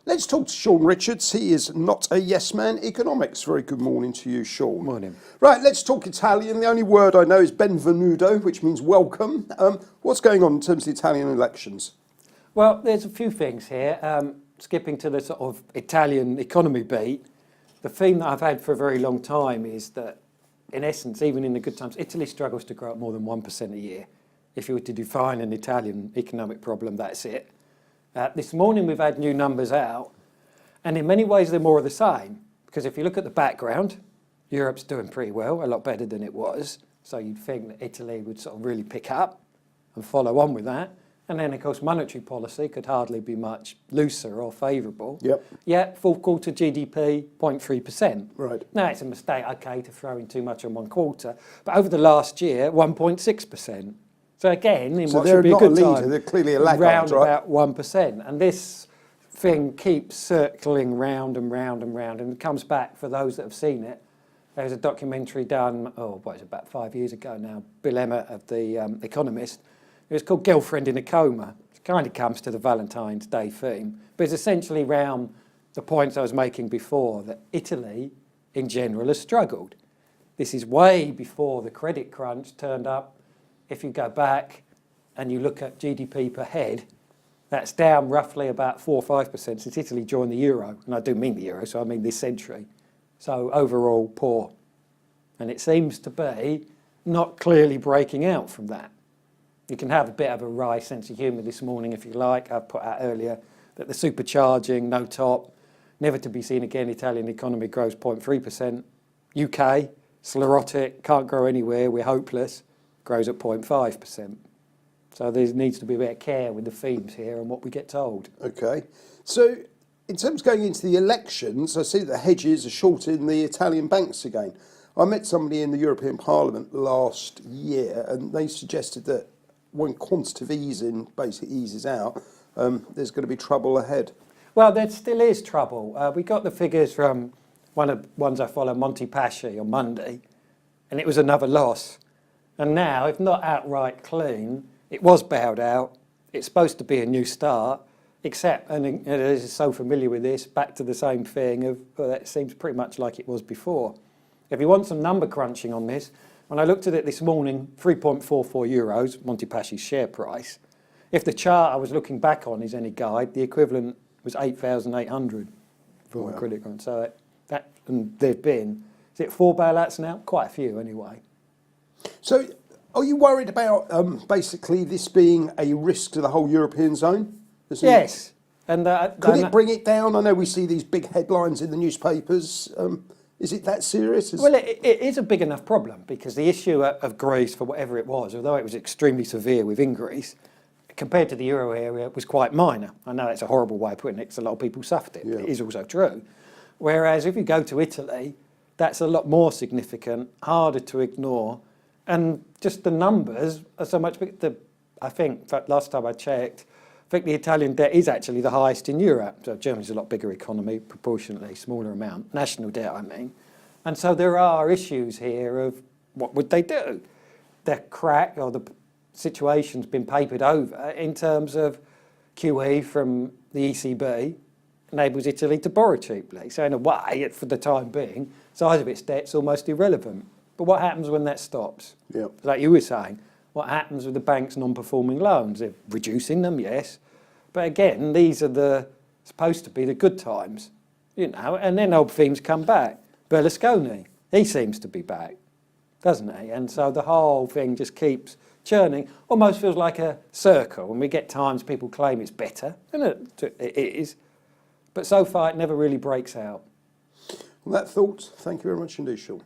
Let's talk to Shaun Richards. He is not a yes man economics. Very good morning to you, Shaun. Morning. Right, let's talk Italian. The only word I know is benvenuto, which means welcome. What's going on in terms of the Italian elections? Well, there's a few things here. Skipping to the sort of Italian economy beat, the theme that I've had for a very long time is that, in essence, even in the good times, Italy struggles to grow at more than 1% a year. If you were to define an Italian economic problem, that's it. This morning we've had new numbers out, and in many ways they're more of the same, because if you look at the background, Europe's doing pretty well, a lot better than it was, so you'd think that Italy would sort of really pick up and follow on with that. And then, of course, monetary policy could hardly be much looser or favourable. Yep. Yet, fourth quarter GDP, 0.3%. Right. Now, it's a mistake, okay, to throw in too much on one quarter, but over the last year, 1.6%. So again, in what should be a good time, they're clearly a laggard, round right? about 1%. And this thing keeps circling round and round and round, and it comes back for those that have seen it. There was a documentary done, about 5 years ago now, Bill Emmett of The Economist. It was called Girlfriend in a Coma. It kind of comes to the Valentine's Day theme, but it's essentially round the points I was making before, that Italy, in general, has struggled. This is way before the credit crunch turned up. If you go back and you look at GDP per head, that's down roughly about 4 or 5% since Italy joined the euro. And I do mean the euro, so I mean this century. So overall, poor. And it seems to be not clearly breaking out from that. You can have a bit of a wry sense of humour this morning if you like. I put out earlier that the supercharging, no top, never to be seen again, Italian economy grows 0.3%. UK, sclerotic, can't grow anywhere, we're hopeless, grows at 0.5%. So there needs to be a bit of care with the themes here and what we get told. Okay. So in terms of going into the elections, I see that the hedges are shorting the Italian banks again. I met somebody in the European Parliament last year and they suggested that when quantitative easing basically eases out, there's going to be trouble ahead. Well, there still is trouble. We got the figures from one of the ones I follow, Monte Paschi, on Monday, and it was another loss. And now, if not outright clean, it was bailed out. It's supposed to be a new start, except, and it is so familiar with this, back to the same thing of, well, it seems pretty much like it was before. If you want some number crunching on this, when I looked at it this morning, 3.44 euros, Monte Paschi's share price. If the chart I was looking back on is any guide, the equivalent was 8,800 for a credit card. So and there've been, is it 4 bailouts now? Quite a few anyway. So are you worried about basically this being a risk to the whole European zone? Yes. And could it bring it down? I know we see these big headlines in the newspapers. Is it that serious? Well, it is a big enough problem because the issue of Greece, for whatever it was, although it was extremely severe within Greece, compared to the euro area, was quite minor. I know it's a horrible way of putting it because a lot of people suffered it, but it is also true. Whereas if you go to Italy, that's a lot more significant, harder to ignore, and just the numbers are so much bigger. I think, in fact, last time I checked, I think the Italian debt is actually the highest in Europe. So Germany's a lot bigger economy, proportionately smaller amount, national debt I mean. And so there are issues here of what would they do? The crack or the situation's been papered over in terms of QE from the ECB enables Italy to borrow cheaply. So in a way, for the time being, size of its debt's almost irrelevant. But what happens when that stops? Yep. Like you were saying, what happens with the bank's non-performing loans? They're reducing them, yes. But again, these are supposed to be the good times, and then old themes come back. Berlusconi, he seems to be back, doesn't he? And so the whole thing just keeps churning, almost feels like a circle. And we get times people claim it's better, and it is. But so far, it never really breaks out. On that thought, thank you very much indeed, Shaun.